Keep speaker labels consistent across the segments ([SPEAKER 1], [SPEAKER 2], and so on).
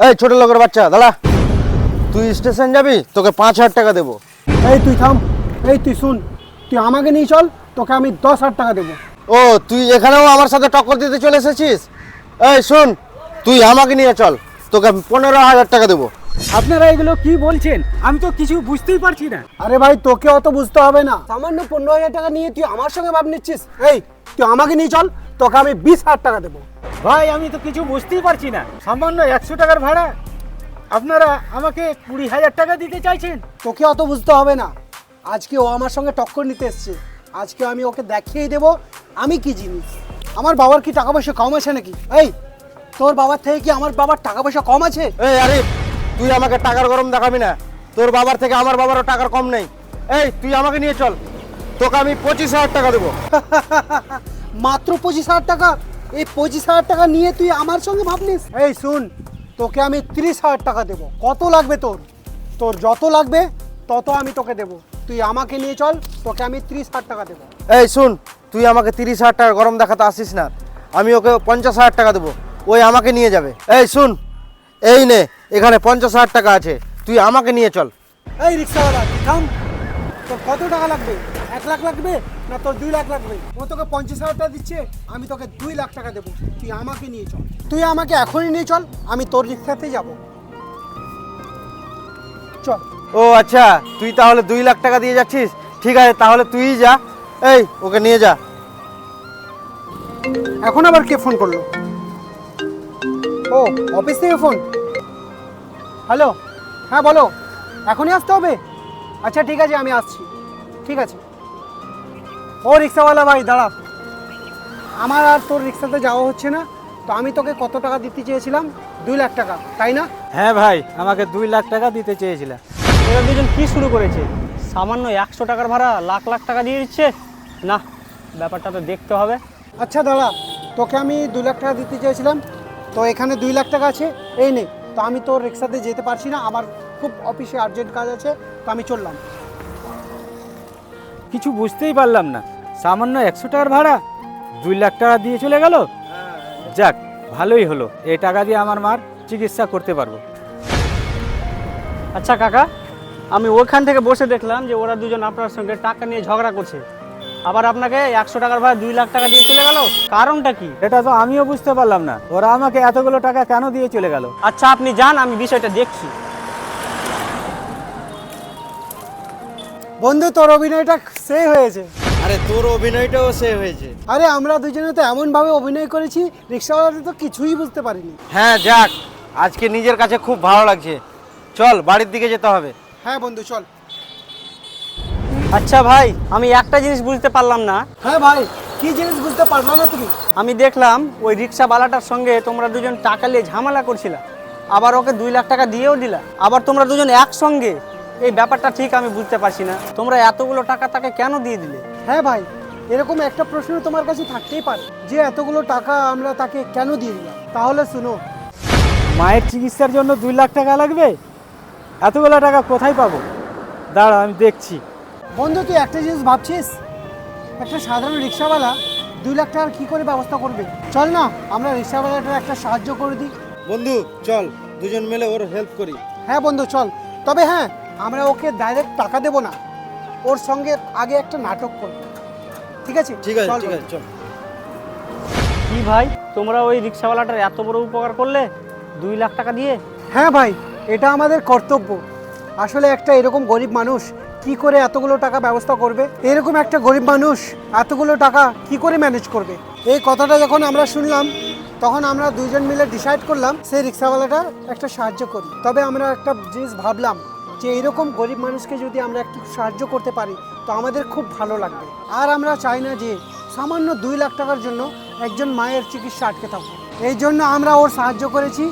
[SPEAKER 1] এই ছোট লোকের বাচ্চা দাঁড়া, তুই স্টেশন যাবি, তোকে 5,000 টাকা দেবো।
[SPEAKER 2] এই তুই থাম, এই তুই শুন, তুই আমাকে নিয়ে চল, তোকে আমি 10,000 টাকা দেবো।
[SPEAKER 1] ও তুই এখানেও আমার সাথে টক্কর দিতে চলে এসেছিস? এই শুন, তুই আমাকে নিয়ে চল, তোকে আমি 15,000 টাকা দেবো।
[SPEAKER 3] আপনারা এগুলো কি বলছেন? আমি তো কিছু বুঝতেই পারছি না।
[SPEAKER 2] আরে ভাই, তোকে অত বুঝতে হবে না, সামান্য 15,000 টাকা নিয়ে তুই আমার সঙ্গে ভাব নিচ্ছিস। এই তুই আমাকে নিয়ে চল, তোকে আমি 20,000 টাকা দেবো।
[SPEAKER 3] ভাই আমি তো কিছু বুঝতেই পারছি না, সামান্য 100 টাকার ভাড়া আপনারা আমাকে 20,000 টাকা দিতে চাইছেন।
[SPEAKER 2] তোকে অত বুঝতে হবে না, আজকে ও আমার সঙ্গে টক্কর নিতে এসছে, আজকে আমি ওকে দেখিয়ে দেবো আমি কি জিনিস। আমার বাবার কি টাকা পয়সা কম আছে নাকি? এই তোর বাবার থেকে কি আমার বাবার টাকা পয়সা কম আছে?
[SPEAKER 1] এই আরে তুই আমাকে টাকার গরম দেখাবি না, তোর বাবার থেকে আমার বাবারও টাকার কম নেই। এই তুই আমাকে নিয়ে চল, তোকে আমি 25,000 টাকা দেবো।
[SPEAKER 2] মাত্র 25,000 টাকা? এই 25,000 টাকা নিয়ে তুই আমার সঙ্গে ভাবনিস? এই শুন, তোকে আমি 30,000 টাকা দেবো। কত লাগবে তোর? তোর যত লাগবে তত আমি তোকে দেবো। তুই আমাকে নিয়ে চল, তোকে আমি 30,000 টাকা দেবো।
[SPEAKER 1] এই শুন, তুই আমাকে 30,000 টাকা গরম দেখাতে আসিস না, আমি ওকে 50,000 টাকা দেবো, ওই আমাকে নিয়ে যাবে। এই শুন, এই নে এখানে 50,000 টাকা আছে, তুই আমাকে নিয়ে চল।
[SPEAKER 2] এই রিক্সাওয়ালা তুই থাম, তোর কত টাকা লাগবে? 1 লাখ লাগবে না তোর 2 লাখ লাগবে? ও তোকে 50,000 টাকা দিচ্ছে, আমি তোকে 2 লাখ টাকা দেবো। তুই আমাকে নিয়ে চল, তুই আমাকে এখনই নিয়ে চল, আমি তোর রিক্সাতে যাবো। চল।
[SPEAKER 1] ও আচ্ছা, তুই তাহলে 2 লাখ টাকা দিয়ে যাচ্ছিস, ঠিক আছে তাহলে তুইই যা, এই ওকে নিয়ে যা।
[SPEAKER 2] এখন আবার কে ফোন করলো? ও অফিস থেকে ফোন। হ্যালো, হ্যাঁ বলো, এখনই আসতে হবে? আচ্ছা ঠিক আছে, আমি আসছি। ঠিক আছে। ও রিক্সাওয়ালা ভাই দাঁড়া, আমার আর তোর রিক্সাতে যাওয়া হচ্ছে না, তো আমি তোকে কত টাকা দিতে চেয়েছিলাম? 2 লাখ টাকা, তাই না?
[SPEAKER 3] হ্যাঁ ভাই, আমাকে 2 লাখ টাকা দিতে চেয়েছিল। এরা দুজন কি শুরু করেছে? সামান্য 100 টাকার ভাড়া লাখ লাখ টাকা দিয়ে দিচ্ছে। না, ব্যাপারটা তো দেখতে হবে।
[SPEAKER 2] আচ্ছা দাঁড়া, তোকে আমি 2 লাখ টাকা দিতে চেয়েছিলাম, তো এখানে 2 লাখ টাকা আছে, এই নে। তো আমি তোর রিক্সাতে যেতে পারছি না, আমার খুব অফিসে আর্জেন্ট কাজ আছে, তো আমি চললাম।
[SPEAKER 3] কিছু বুঝতেই পারলাম না, সামান্য 100 টাকার ভাড়া 2 লাখ টাকা দিয়ে চলে গেল। যাক, ভালোই হলো, এই টাকা দিয়ে আমার মার চিকিৎসা করতে পারবো। আচ্ছা কাকা, আমি ওখান থেকে বসে দেখলাম যে ওরা দুজন আপনার সঙ্গে টাকা নিয়ে ঝগড়া করছে, আবার আপনাকে 100 টাকার ভাড়া 2 লাখ টাকা দিয়ে চলে গেল, কারণটা কি? এটা তো আমিও বুঝতে পারলাম না, ওরা আমাকে এতগুলো টাকা কেন দিয়ে চলে গেল। আচ্ছা আপনি যান, আমি বিষয়টা দেখছি।
[SPEAKER 2] বন্ধু, তোর অভিনয়টা সেই হয়েছে।
[SPEAKER 1] আরে তোর অভিনয়টাও সে হয়েছে।
[SPEAKER 2] আরে আমরা দুজনে তো এমনভাবে অভিনয় করেছি, রিক্সাওয়ালাতে তো কিছুই বুঝতে পারিনি।
[SPEAKER 1] হ্যাঁ যাক, আজকে নিজের কাছে খুব ভালো লাগছে, চল বাড়ির দিকে যেতে হবে।
[SPEAKER 2] হ্যাঁ বন্ধু চল।
[SPEAKER 3] আচ্ছা ভাই, আমি একটা জিনিস বুঝতে পারলাম না।
[SPEAKER 2] হ্যাঁ ভাই, কি জিনিস বুঝতে পারলাম না তুমি?
[SPEAKER 3] আমি দেখলাম ওই রিক্সাওয়ালাটার সঙ্গে তোমরা দুজন টাকা নিয়ে ঝামেলা করছিলা, আবার ওকে 2 লাখ টাকা দিয়েও দিলা, আবার তোমরা দুজন একসঙ্গে। এই ব্যাপারটা ঠিক আমি বুঝতে পারছি না, তোমরা এতগুলো টাকা তাকে কেন দিয়ে দিলে?
[SPEAKER 2] হ্যাঁ ভাই, এরকম একটা প্রশ্ন তোমার কাছে থাকতেই পারে যে এতগুলো টাকা আমরা তাকে কেন দিয়ে দিলাম। তাহলে শুনো,
[SPEAKER 3] মায়ের চিকিৎসার জন্য 2 লাখ টাকা লাগবে, এতগুলো টাকা কোথায় পাবো? দাঁড়া আমি দেখছি।
[SPEAKER 2] বন্ধু তুই একটা জিনিস ভাবছিস, একটা সাধারণ রিক্সাওয়ালা 2 লাখ টাকার কী করে ব্যবস্থা করবে? চল না, আমরা রিক্সাওয়ালাটার একটা সাহায্য করে দিই।
[SPEAKER 1] বন্ধু চল, দুজন মিলে ওর হেল্প করি।
[SPEAKER 2] হ্যাঁ বন্ধু চল, তবে হ্যাঁ, আমরা ওকে ডাইরেক্ট টাকা দেবো না, ওর সঙ্গে আগে একটা নাটক করব, ঠিক আছে?
[SPEAKER 1] ঠিক আছে
[SPEAKER 2] চল
[SPEAKER 1] ঠিক
[SPEAKER 2] বন্ধু।
[SPEAKER 1] আছে চল।
[SPEAKER 3] কি ভাই, তোমরা ওই রিক্সাওয়ালাটার এত বড় উপকার করলে 2 লাখ টাকা দিয়ে?
[SPEAKER 2] হ্যাঁ ভাই, এটা আমাদের কর্তব্য। আসলে একটা এরকম গরিব মানুষ কি করে এতগুলো টাকা ব্যবস্থা করবে? এরকম একটা গরিব মানুষ এতগুলো টাকা কি করে ম্যানেজ করবে? এই কথাটা যখন আমরা শুনলাম, তখন আমরা দুইজন মিলে ডিসাইড করলাম সেই রিক্সাওয়ালাটা একটা সাহায্য করি। তবে আমরা একটা জিনিস ভাবলাম যে এরকম গরিব মানুষকে যদি আমরা একটু সাহায্য করতে পারি তো আমাদের খুব ভালো লাগবে। আর আমরা চাই না যে সামান্য 2 লাখ টাকার জন্য একজন মায়ের চিকিৎসা আটকে থাকুক। এই জন্য আমরা ওর সাহায্য করেছি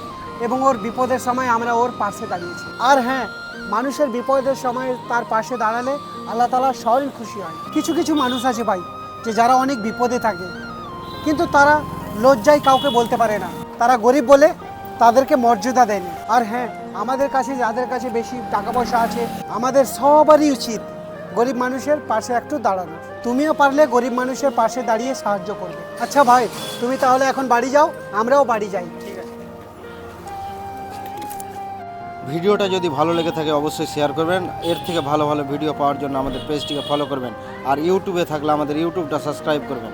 [SPEAKER 2] এবং ওর বিপদের সময় আমরা ওর পাশে দাঁড়িয়েছি। আর হ্যাঁ, মানুষের বিপদের সময় তার পাশে দাঁড়ালে আল্লাহ তাআলা স্বয়ং খুশি হয়। কিছু কিছু মানুষ আছে ভাই, যে যারা অনেক বিপদে থাকে, কিন্তু তারা লজ্জায় কাউকে বলতে পারে না, তারা গরিব বলে তাদেরকে মর্যাদা দেয়নি। আর হ্যাঁ, আমাদের কাছে যাদের কাছে বেশি টাকা পয়সা আছে, আমাদের সবারই উচিত গরিব মানুষের পাশে একটু দাঁড়ানো। তুমিও পারলে গরিব মানুষের পাশে দাঁড়িয়ে সাহায্য করবে। আচ্ছা ভাই, তুমি তাহলে এখন বাড়ি যাও, আমরাও বাড়ি যাই। ঠিক আছে।
[SPEAKER 1] ভিডিওটা যদি ভালো লেগে থাকে অবশ্যই শেয়ার করবেন। এর থেকে ভালো ভালো ভিডিও পাওয়ার জন্য আমাদের পেজটিকে ফলো করবেন। আর ইউটিউবে থাকলে আমাদের ইউটিউবটা সাবস্ক্রাইব করবেন।